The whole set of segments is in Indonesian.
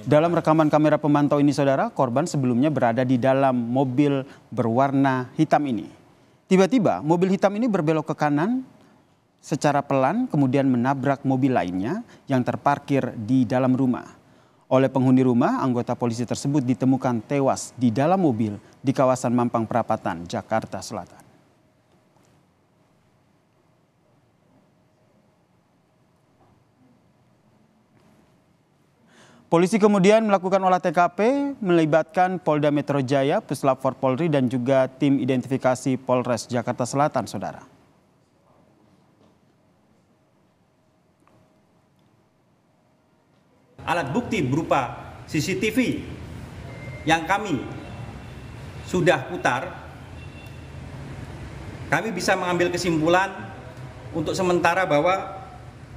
Dalam rekaman kamera pemantau ini saudara, korban sebelumnya berada di dalam mobil berwarna hitam ini. Tiba-tiba mobil hitam ini berbelok ke kanan secara pelan kemudian menabrak mobil lainnya yang terparkir di dalam rumah. Oleh penghuni rumah, anggota polisi tersebut ditemukan tewas di dalam mobil di kawasan Mampang Perapatan, Jakarta Selatan. Polisi kemudian melakukan olah TKP melibatkan Polda Metro Jaya, Puslap 4 Polri dan juga tim identifikasi Polres Jakarta Selatan, saudara. Alat bukti berupa CCTV yang kami sudah putar, kami bisa mengambil kesimpulan untuk sementara bahwa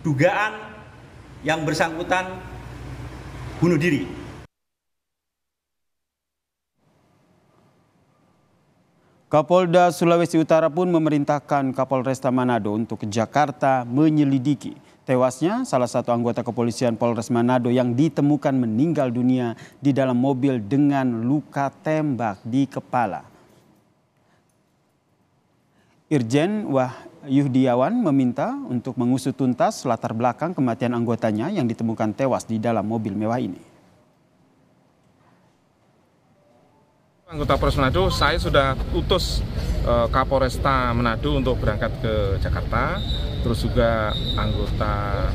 dugaan yang bersangkutan bunuh diri. Kapolda Sulawesi Utara pun memerintahkan Kapolresta Manado untuk ke Jakarta menyelidiki tewasnya salah satu anggota kepolisian Polres Manado yang ditemukan meninggal dunia di dalam mobil dengan luka tembak di kepala. Irjen Wahyudiawan meminta untuk mengusut tuntas latar belakang kematian anggotanya yang ditemukan tewas di dalam mobil mewah ini. Anggota Polres Manado, saya sudah utus Kapolresta Manado untuk berangkat ke Jakarta. Terus juga anggota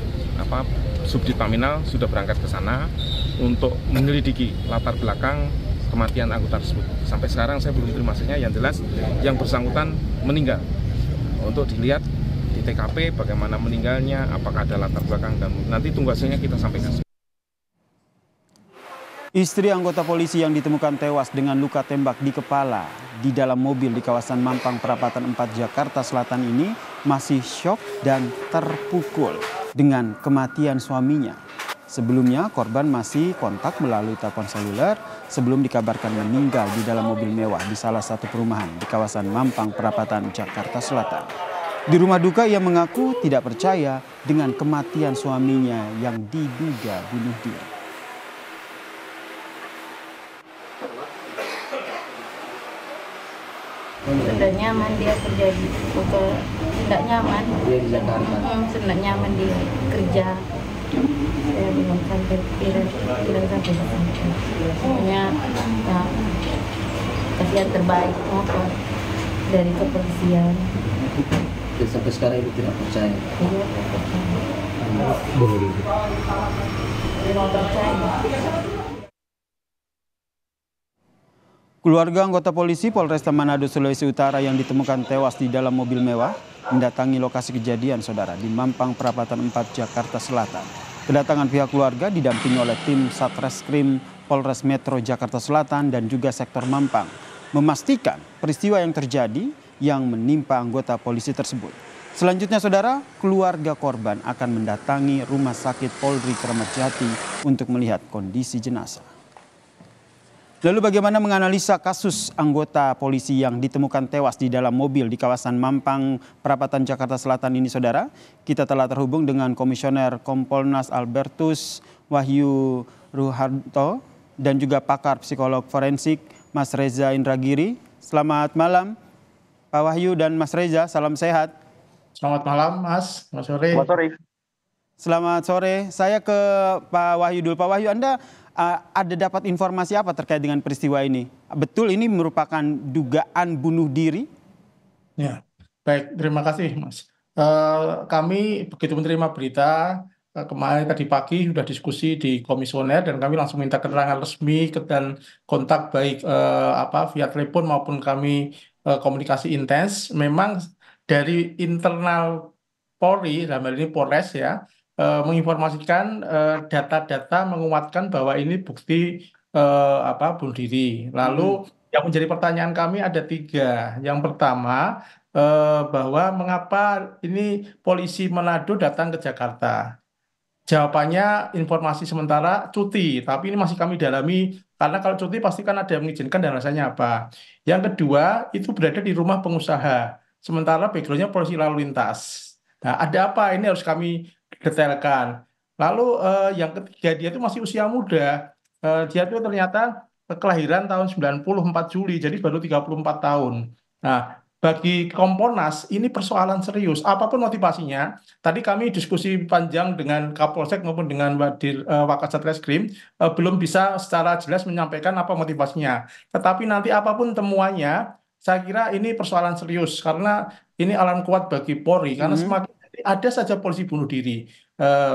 Subdit Paminal sudah berangkat ke sana untuk menyelidiki latar belakang kematian anggota tersebut. Sampai sekarang saya belum terima hasilnya, yang jelas yang bersangkutan meninggal. Untuk dilihat di TKP bagaimana meninggalnya, apakah ada latar belakang, dan nanti tunggu hasilnya kita sampaikan. Istri anggota polisi yang ditemukan tewas dengan luka tembak di kepala di dalam mobil di kawasan Mampang Perapatan 4 Jakarta Selatan ini masih syok dan terpukul dengan kematian suaminya. Sebelumnya korban masih kontak melalui telepon seluler sebelum dikabarkan meninggal di dalam mobil mewah di salah satu perumahan di kawasan Mampang Perapatan Jakarta Selatan. Di rumah duka ia mengaku tidak percaya dengan kematian suaminya yang diduga bunuh diri. Sudah nyaman dia kerja di Bogor, tidak nyaman. Dia di Jakarta. Sudah nyaman dia kerja. Saya belum sampai tidak sampai sana. Pokoknya kasihan terbaik apa dari kepolisian. Dan sampai sekarang ibu tidak percaya. Iya, tidak percaya. Keluarga anggota polisi Polresta Manado Sulawesi Utara yang ditemukan tewas di dalam mobil mewah mendatangi lokasi kejadian saudara di Mampang Perapatan 4 Jakarta Selatan. Kedatangan pihak keluarga didampingi oleh tim Satreskrim Polres Metro Jakarta Selatan dan juga sektor Mampang memastikan peristiwa yang terjadi yang menimpa anggota polisi tersebut. Selanjutnya saudara, keluarga korban akan mendatangi Rumah Sakit Polri Kramat Jati untuk melihat kondisi jenazah. Lalu bagaimana menganalisa kasus anggota polisi yang ditemukan tewas di dalam mobil di kawasan Mampang Perapatan Jakarta Selatan ini saudara? Kita telah terhubung dengan Komisioner Kompolnas Albertus Wahyu Ruharto dan juga pakar psikolog forensik Mas Reza Indragiri. Selamat malam Pak Wahyu dan Mas Reza, salam sehat. Selamat malam Mas, selamat sore. Selamat sore. Selamat sore, saya ke Pak Wahyu dulu. Pak Wahyu, Anda ada dapat informasi apa terkait dengan peristiwa ini? Betul ini merupakan dugaan bunuh diri? Ya, baik, terima kasih Mas. Kami begitu menerima berita, kemarin tadi pagi sudah diskusi di komisioner dan kami langsung minta keterangan resmi dan kontak baik via telepon maupun kami komunikasi intens. Memang dari internal Polri, dalam hal ini Polres ya, menginformasikan data-data menguatkan bahwa ini bukti bunuh diri. Lalu yang menjadi pertanyaan kami ada 3. Yang pertama bahwa mengapa ini polisi Manado datang ke Jakarta? Jawabannya informasi sementara cuti, tapi ini masih kami dalami karena kalau cuti pasti kan ada yang mengizinkan dan alasannya apa. Yang kedua itu berada di rumah pengusaha, sementara backgroundnya polisi lalu lintas. Nah, ada apa? Ini harus kami detailkan. Lalu yang ketiga dia itu masih usia muda. Dia itu ternyata kelahiran tahun 94 Juli, jadi baru 34 tahun. Nah, bagi Kompolnas ini persoalan serius. Apapun motivasinya, tadi kami diskusi panjang dengan Kapolsek maupun dengan Wakasat Reskrim, belum bisa secara jelas menyampaikan apa motivasinya. Tetapi nanti apapun temuannya, saya kira ini persoalan serius karena ini alarm kuat bagi Polri karena semakin ada saja polisi bunuh diri.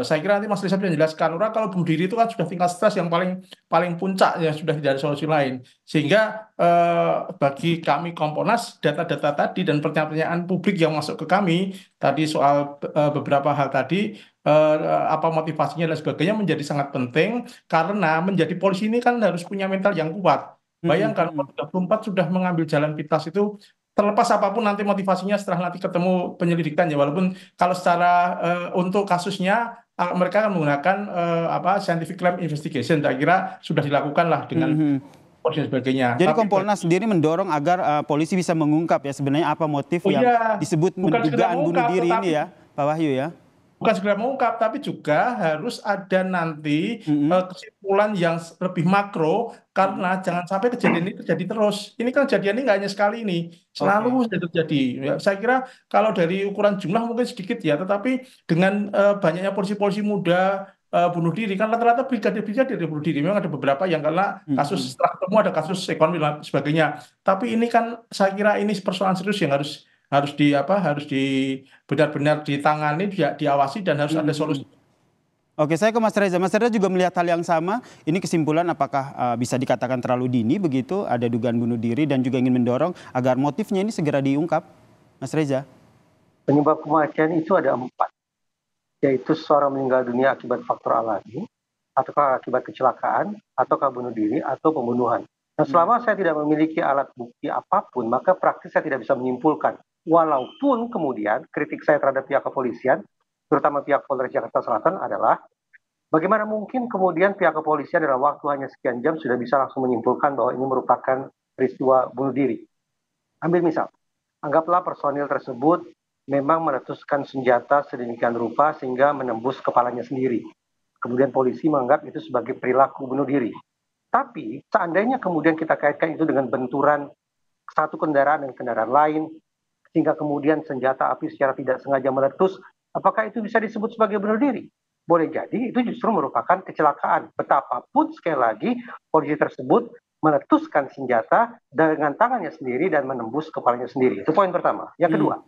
Saya kira nanti Mas Rizal bisa menjelaskan, orang kalau bunuh diri itu kan sudah tingkat stres yang paling paling puncak ya, sudah tidak ada solusi lain. Sehingga bagi kami Kompolnas, data-data tadi dan pertanyaan-pertanyaan publik yang masuk ke kami tadi soal beberapa hal tadi, apa motivasinya dan sebagainya menjadi sangat penting karena menjadi polisi ini kan harus punya mental yang kuat. Bayangkan umur 34 sudah mengambil jalan pintas itu, terlepas apapun nanti motivasinya setelah nanti ketemu penyelidikan ya, walaupun kalau secara untuk kasusnya mereka akan menggunakan scientific crime investigation, saya kira sudah dilakukan lah dengan polisi dan sebagainya. Jadi Tapi Kompolnas sendiri mendorong agar polisi bisa mengungkap ya sebenarnya apa motif yang iya, disebut bukan sekedar dugaan bunuh mengungkap, diri tetapi ini ya, Pak Wahyu ya. bukan segera mengungkap, tapi juga harus ada nanti kesimpulan yang lebih makro, karena jangan sampai kejadian ini terjadi terus. Ini kan kejadian ini nggak hanya sekali ini, selalu sudah terjadi. Ya, saya kira kalau dari ukuran jumlah mungkin sedikit ya, tetapi dengan banyaknya polisi-polisi muda bunuh diri, kan rata-rata brigadir-brigadir bunuh diri. Memang ada beberapa yang karena kasus setelah ketemu ada kasus ekonomi dan sebagainya. Tapi ini kan saya kira ini persoalan serius yang harus benar-benar ditangani, diawasi dan harus ada solusi. Oke, saya ke Mas Reza. Mas Reza juga melihat hal yang sama. Ini kesimpulan apakah bisa dikatakan terlalu dini begitu, ada dugaan bunuh diri dan juga ingin mendorong agar motifnya ini segera diungkap, Mas Reza? Penyebab kematian itu ada 4, yaitu seseorang meninggal dunia akibat faktor alami, ataukah akibat kecelakaan, ataukah bunuh diri, atau pembunuhan. Nah, selama saya tidak memiliki alat bukti apapun, maka praktis saya tidak bisa menyimpulkan. Walaupun kemudian kritik saya terhadap pihak kepolisian, terutama pihak Polres Jakarta Selatan adalah, bagaimana mungkin kemudian pihak kepolisian dalam waktu hanya sekian jam sudah bisa langsung menyimpulkan bahwa ini merupakan peristiwa bunuh diri. Ambil misal, anggaplah personil tersebut memang meletuskan senjata sedemikian rupa sehingga menembus kepalanya sendiri. Kemudian polisi menganggap itu sebagai perilaku bunuh diri. Tapi seandainya kemudian kita kaitkan itu dengan benturan satu kendaraan dengan kendaraan lain, sehingga kemudian senjata api secara tidak sengaja meletus, apakah itu bisa disebut sebagai bunuh diri? Boleh jadi itu justru merupakan kecelakaan. Betapapun sekali lagi polisi tersebut meletuskan senjata dengan tangannya sendiri dan menembus kepalanya sendiri. Itu poin pertama. Yang kedua,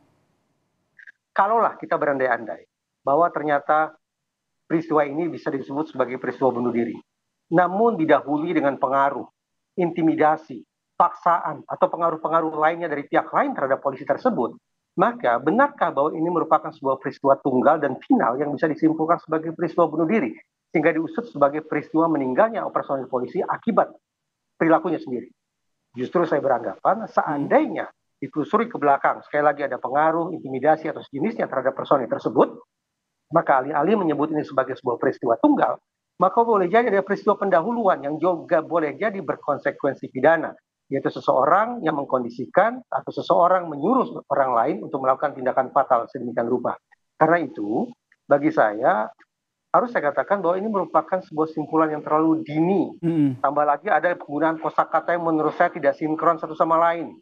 kalaulah kita berandai-andai bahwa ternyata peristiwa ini bisa disebut sebagai peristiwa bunuh diri, namun didahului dengan pengaruh, intimidasi, paksaan, atau pengaruh-pengaruh lainnya dari pihak lain terhadap polisi tersebut, maka benarkah bahwa ini merupakan sebuah peristiwa tunggal dan final yang bisa disimpulkan sebagai peristiwa bunuh diri, sehingga diusut sebagai peristiwa meninggalnya personil polisi akibat perilakunya sendiri? Justru saya beranggapan seandainya ditelusuri ke belakang, sekali lagi ada pengaruh, intimidasi, atau sejenisnya terhadap personil tersebut, maka alih-alih menyebut ini sebagai sebuah peristiwa tunggal, maka boleh jadi ada peristiwa pendahuluan yang juga boleh jadi berkonsekuensi pidana, yaitu seseorang yang mengkondisikan atau seseorang menyuruh orang lain untuk melakukan tindakan fatal sedemikian rupa. Karena itu, bagi saya, harus saya katakan bahwa ini merupakan sebuah simpulan yang terlalu dini. Tambah lagi ada penggunaan kosakata yang menurut saya tidak sinkron satu sama lain.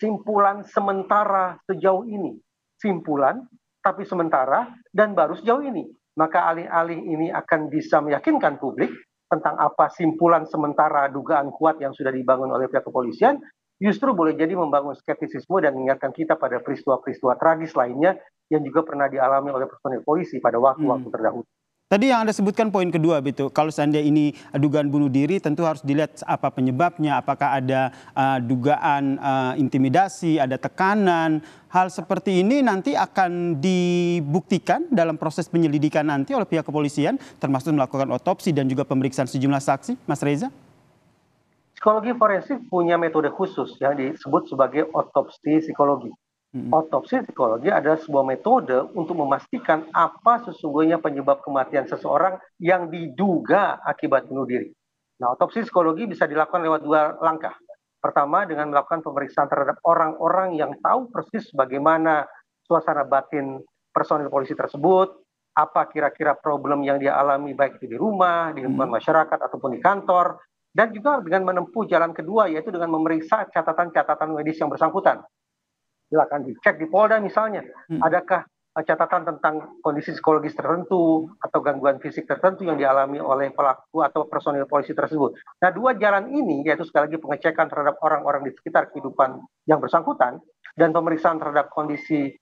Simpulan sementara sejauh ini. Simpulan, tapi sementara, dan baru sejauh ini. Maka alih-alih ini akan bisa meyakinkan publik tentang apa simpulan sementara dugaan kuat yang sudah dibangun oleh pihak kepolisian, justru boleh jadi membangun skeptisisme dan mengingatkan kita pada peristiwa-peristiwa tragis lainnya yang juga pernah dialami oleh personil polisi pada waktu-waktu terdahulu. Tadi yang Anda sebutkan poin kedua, Beto, kalau seandainya ini dugaan bunuh diri, tentu harus dilihat apa penyebabnya, apakah ada dugaan intimidasi, ada tekanan. Hal seperti ini nanti akan dibuktikan dalam proses penyelidikan nanti oleh pihak kepolisian, termasuk melakukan otopsi dan juga pemeriksaan sejumlah saksi, Mas Reza? Psikologi forensik punya metode khusus yang disebut sebagai otopsi psikologi. Otopsi psikologi adalah sebuah metode untuk memastikan apa sesungguhnya penyebab kematian seseorang yang diduga akibat bunuh diri. Nah, otopsi psikologi bisa dilakukan lewat 2 langkah. Pertama, dengan melakukan pemeriksaan terhadap orang-orang yang tahu persis bagaimana suasana batin personil polisi tersebut, apa kira-kira problem yang dia alami baik itu di rumah, di lingkungan masyarakat ataupun di kantor, dan juga dengan menempuh jalan kedua yaitu dengan memeriksa catatan-catatan medis yang bersangkutan. Silakan dicek di Polda misalnya, adakah catatan tentang kondisi psikologis tertentu atau gangguan fisik tertentu yang dialami oleh pelaku atau personil polisi tersebut. Nah, dua jalan ini yaitu sekali lagi pengecekan terhadap orang-orang di sekitar kehidupan yang bersangkutan dan pemeriksaan terhadap kondisi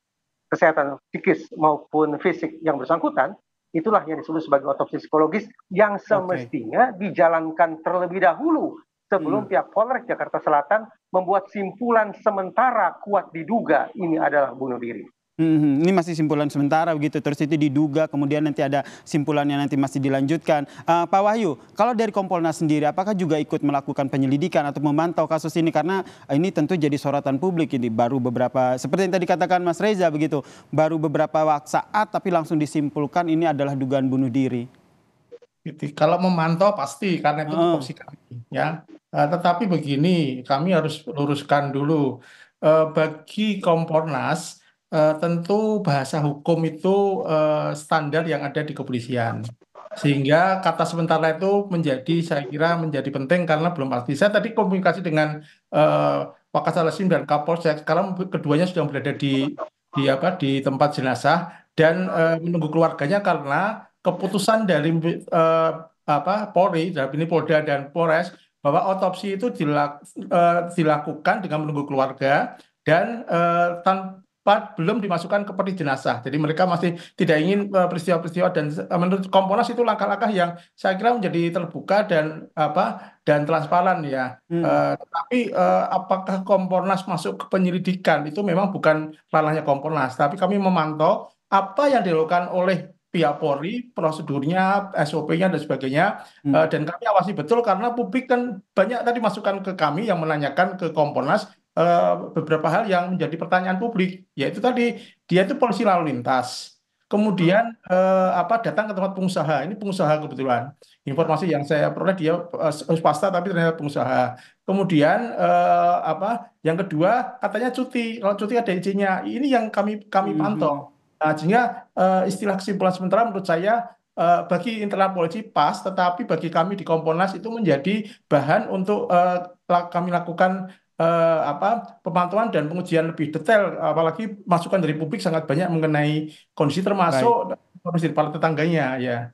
kesehatan psikis maupun fisik yang bersangkutan, itulah yang disebut sebagai otopsi psikologis yang semestinya dijalankan terlebih dahulu sebelum pihak Polres Jakarta Selatan membuat simpulan sementara kuat diduga ini adalah bunuh diri. Ini masih simpulan sementara begitu, terus itu diduga, kemudian nanti ada simpulannya nanti masih dilanjutkan. Pak Wahyu, kalau dari Kompolnas sendiri, apakah juga ikut melakukan penyelidikan atau memantau kasus ini? Karena ini tentu jadi sorotan publik ini, baru beberapa, seperti yang tadi katakan Mas Reza begitu, baru beberapa saat tapi langsung disimpulkan ini adalah dugaan bunuh diri. Kalau memantau pasti, karena itu tupoksi kami, ya. Tetapi begini, kami harus luruskan dulu, bagi Kompolnas, tentu bahasa hukum itu standar yang ada di kepolisian. Sehingga kata sementara itu menjadi, saya kira menjadi penting karena belum pasti. Saya tadi komunikasi dengan Wakasal-Eskrim dan Kapolsek, sekarang keduanya sudah berada di tempat jenazah dan menunggu keluarganya karena keputusan dari Polri, dalam ini Polda dan Polres, bahwa otopsi itu dilakukan dengan menunggu keluarga dan tanpa belum dimasukkan ke peti jenazah. Jadi mereka masih tidak ingin peristiwa-peristiwa, dan menurut Kompolnas itu langkah-langkah yang saya kira menjadi terbuka dan transparan ya. Tapi apakah Kompolnas masuk ke penyelidikan itu memang bukan ranahnya Kompolnas, tapi kami memantau apa yang dilakukan oleh pihak Polri, prosedurnya, SOP-nya dan sebagainya, dan kami awasi betul karena publik kan banyak tadi masukan ke kami yang menanyakan ke Kompolnas beberapa hal yang menjadi pertanyaan publik, yaitu tadi dia itu polisi lalu lintas, kemudian datang ke tempat pengusaha, ini pengusaha kebetulan, informasi yang saya peroleh dia swasta tapi ternyata pengusaha, kemudian yang kedua katanya cuti, kalau cuti ada izinnya, ini yang kami pantau. Nah, sehingga istilah kesimpulan sementara menurut saya bagi internal polisi pas, tetapi bagi kami di Kompolnas itu menjadi bahan untuk kami lakukan pemantauan dan pengujian lebih detail, apalagi masukan dari publik sangat banyak mengenai kondisi termasuk kondisi para tetangganya ya.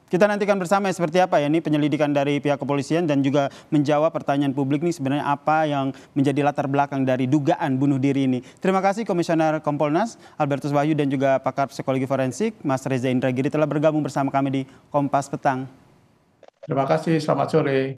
Kita nantikan bersama seperti apa ya ini penyelidikan dari pihak kepolisian dan juga menjawab pertanyaan publik nih sebenarnya apa yang menjadi latar belakang dari dugaan bunuh diri ini. Terima kasih Komisioner Kompolnas Albertus Wahyu dan juga pakar psikologi forensik Mas Reza Indragiri telah bergabung bersama kami di Kompas Petang. Terima kasih, selamat sore.